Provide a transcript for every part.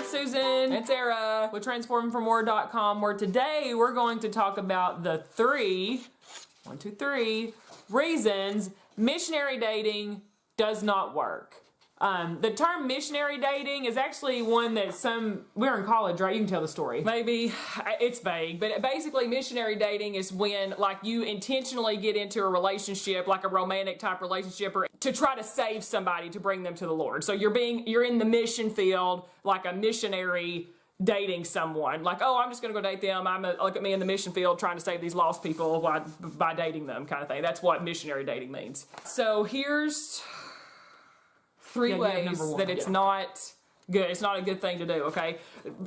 it's Susan. It's Sarah With transformingfromword.com, where today we're going to talk about the three reasons missionary dating does not work. The term missionary dating is actually one that we're in college, right? You can tell the story. Maybe it's vague, but basically missionary dating is when like you intentionally get into a relationship, like a romantic type relationship, or to try to save somebody to bring them to the Lord. So you're in the mission field, like a missionary dating someone. Like, oh, I'm just going to go date them. Look at me in the mission field trying to save these lost people by dating them, kind of thing. That's what missionary dating means. So here's three ways that it's not good. It's not a good thing to do, okay?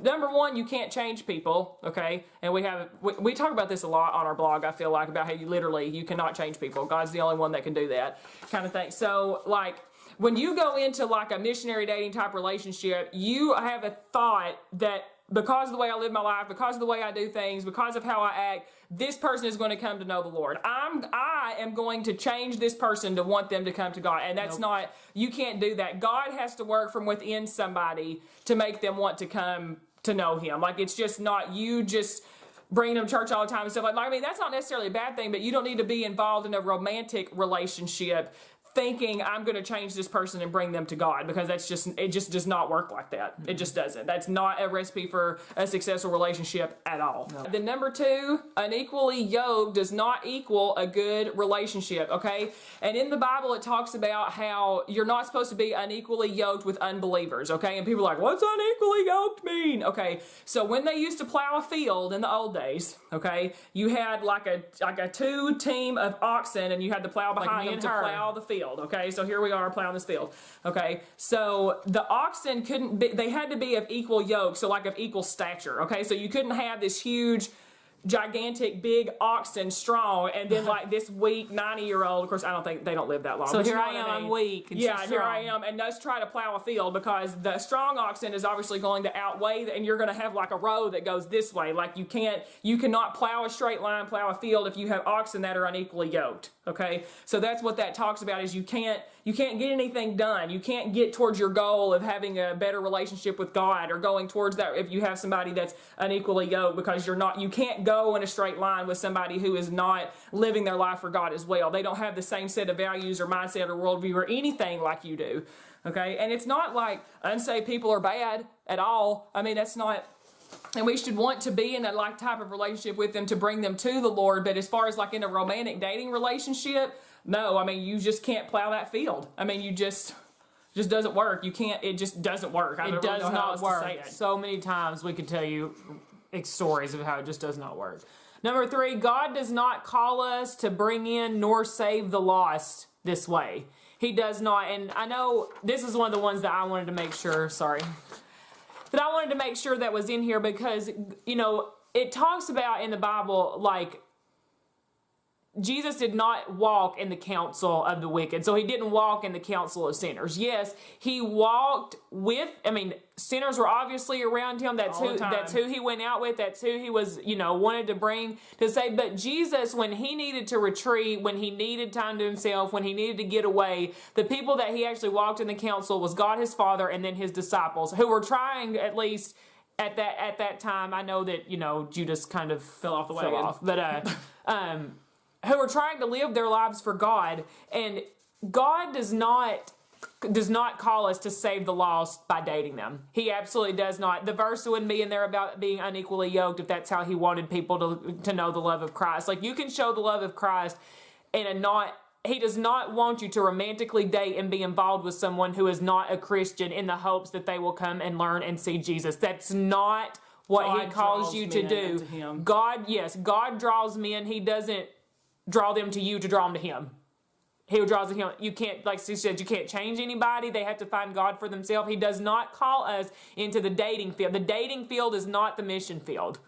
Number one, you can't change people, okay? And we talk about this a lot on our blog, I feel like, about how you cannot change people. God's the only one that can do that, kind of thing. So, like, when you go into, like, a missionary dating type relationship, you have a thought that because of the way I live my life, because of the way I do things, because of how I act, this person is going to come to know the Lord. I am going to change this person to want them to come to God. And that's not, you can't do that. God has to work from within somebody to make them want to come to know Him. Like, it's just not you just bringing them to church all the time and stuff like that. I mean, that's not necessarily a bad thing, but you don't need to be involved in a romantic relationship thinking I'm going to change this person and bring them to God, because it just does not work like that. It just doesn't. That's not a recipe for a successful relationship at all. No. Then number two, unequally yoked does not equal a good relationship, okay? And in the Bible, it talks about how you're not supposed to be unequally yoked with unbelievers, okay? And people are like, what's unequally yoked mean? Okay, so when they used to plow a field in the old days, okay, you had like a two team of oxen, and you had to plow behind them to plow the field. Okay, so here we are plowing this field. Okay, so the oxen they had to be of equal yoke, so like of equal stature. Okay, so you couldn't have this huge, gigantic, big oxen strong, and then like this weak 90-year-old. Of course, I don't think they don't live that long. So here I am, I'm weak. And yeah, here I am, and let's try to plow a field, because the strong oxen is obviously going to outweigh, and you're going to have like a row that goes this way. Like you cannot plow a straight line, plow a field if you have oxen that are unequally yoked. Okay, so that's what that talks about, is you can't get anything done. You can't get towards your goal of having a better relationship with God, or going towards that if you have somebody that's unequally yoked, because you can't go in a straight line with somebody who is not living their life for God as well. They don't have the same set of values or mindset or worldview or anything like you do. Okay, and it's not like unsaved people are bad at all. I mean, that's not. And we should want to be in that like type of relationship with them to bring them to the Lord. But as far as like in a romantic dating relationship, no, I mean, you just can't plow that field. I mean, you just doesn't work. You can't, it just doesn't work. It does not work. So many times we could tell you stories of how it just does not work. Number three, God does not call us to bring in nor save the lost this way. He does not. And I know this is one of the ones that I wanted to make sure, that I wanted to make sure that was in here, because, you know, it talks about in the Bible, like, Jesus did not walk in the counsel of the wicked. So He didn't walk in the counsel of sinners. Yes, He walked with, sinners were obviously around Him. That's who He went out with. That's who He was, wanted to bring to save. But Jesus, when He needed to retreat, when He needed time to Himself, when He needed to get away, the people that He actually walked in the counsel was God His Father and then His disciples, who were trying, at least at that time. I know that, Judas kind of fell off the wagon. But who are trying to live their lives for God. And God does not call us to save the lost by dating them. He absolutely does not. The verse wouldn't be in there about being unequally yoked if that's how He wanted people to know the love of Christ. Like, you can show the love of Christ He does not want you to romantically date and be involved with someone who is not a Christian in the hopes that they will come and learn and see Jesus. That's not what He calls you to do. God draws men. He doesn't draw them to you to draw them to Him. He draws to Him. You can't, like she said, you can't change anybody. They have to find God for themselves. He does not call us into the dating field. The dating field is not the mission field.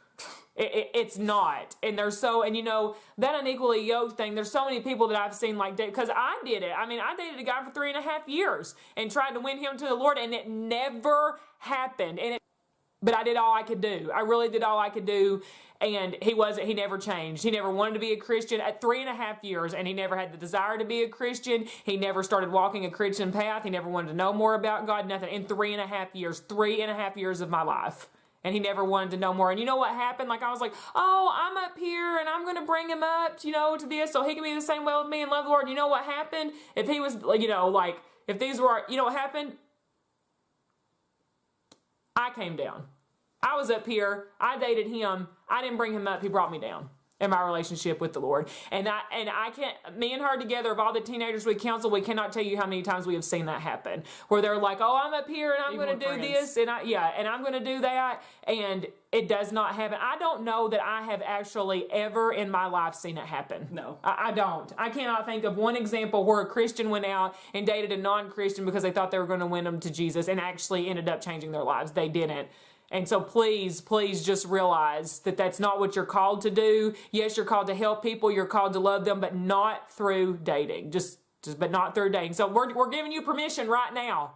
It's not. And that unequally yoked thing, there's so many people that I've seen like date, because I did it. I dated a guy for 3.5 years and tried to win him to the Lord, and it never happened. but I did all I could do. I really did all I could do. And he never changed. He never wanted to be a Christian at 3.5 years, and he never had the desire to be a Christian. He never started walking a Christian path. He never wanted to know more about God, nothing. In 3.5 years, 3.5 years of my life. And he never wanted to know more. And you know what happened? Like, I was like, oh, I'm up here and I'm going to bring him up, to this so he can be the same way with me and love the Lord. And you know what happened? If he was, if these were, you know what happened? I came down. I was up here. I dated him. I didn't bring him up. He brought me down in my relationship with the Lord. And I can't, me and her together, of all the teenagers we counsel, we cannot tell you how many times we have seen that happen. Where they're like, oh, I'm up here and I'm going to do this. And I'm going to do that. And it does not happen. I don't know that I have actually ever in my life seen it happen. No. I don't. I cannot think of one example where a Christian went out and dated a non-Christian because they thought they were going to win them to Jesus and actually ended up changing their lives. They didn't. And so please just realize that that's not what you're called to do. Yes, you're called to help people. You're called to love them, but not through dating. But not through dating. So we're giving you permission right now.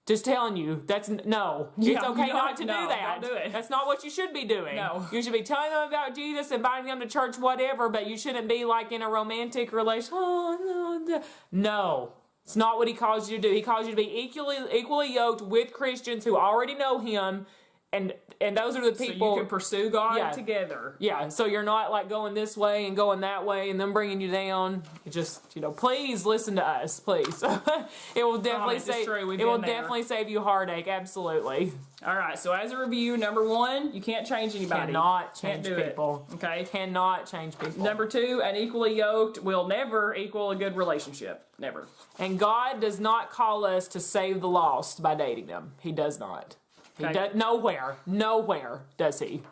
Just telling you, that's no. It's okay not to do that. Don't do it. That's not what you should be doing. No. You should be telling them about Jesus, inviting them to church, whatever, but you shouldn't be like in a romantic relationship. Oh, no. No. It's not what he calls you to do. He calls you to be equally yoked with Christians who already know him. And those are the people. So you can pursue God together. Yeah, so you're not like going this way and going that way and them bringing you down. You just, please listen to us, please. It will definitely save you heartache, absolutely. All right, so as a review, number 1, you can't change anybody. Cannot change people. Okay? Cannot change people. Number 2, an equally yoked will never equal a good relationship. Never. And God does not call us to save the lost by dating them. He does not. Okay. He does nowhere does he.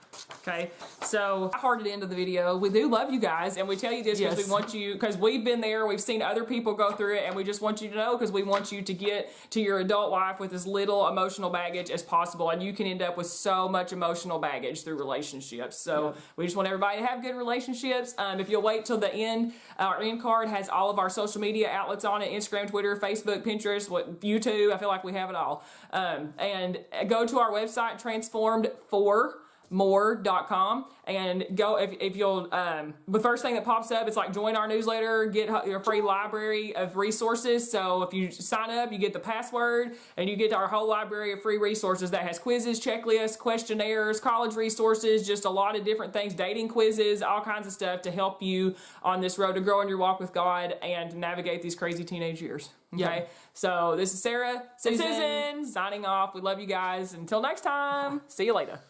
Okay, so I hearted into the video. We do love you guys, and we tell you this because we want you, because we've been there, we've seen other people go through it, and we just want you to know because we want you to get to your adult life with as little emotional baggage as possible, and you can end up with so much emotional baggage through relationships. So we just want everybody to have good relationships. If you'll wait till the end, our end card has all of our social media outlets on it: Instagram, Twitter, Facebook, Pinterest, YouTube. I feel like we have it all. And go to our website, transformed4more.com, and go if you'll the first thing that pops up, it's like join our newsletter, get your free library of resources. So if you sign up, you get the password and you get our whole library of free resources that has quizzes, checklists, questionnaires, college resources, just a lot of different things, dating quizzes, all kinds of stuff to help you on this road to growing your walk with God and navigate these crazy teenage years. Okay, so this is Sarah, Susan signing off. We love you guys. Until next time, see you later.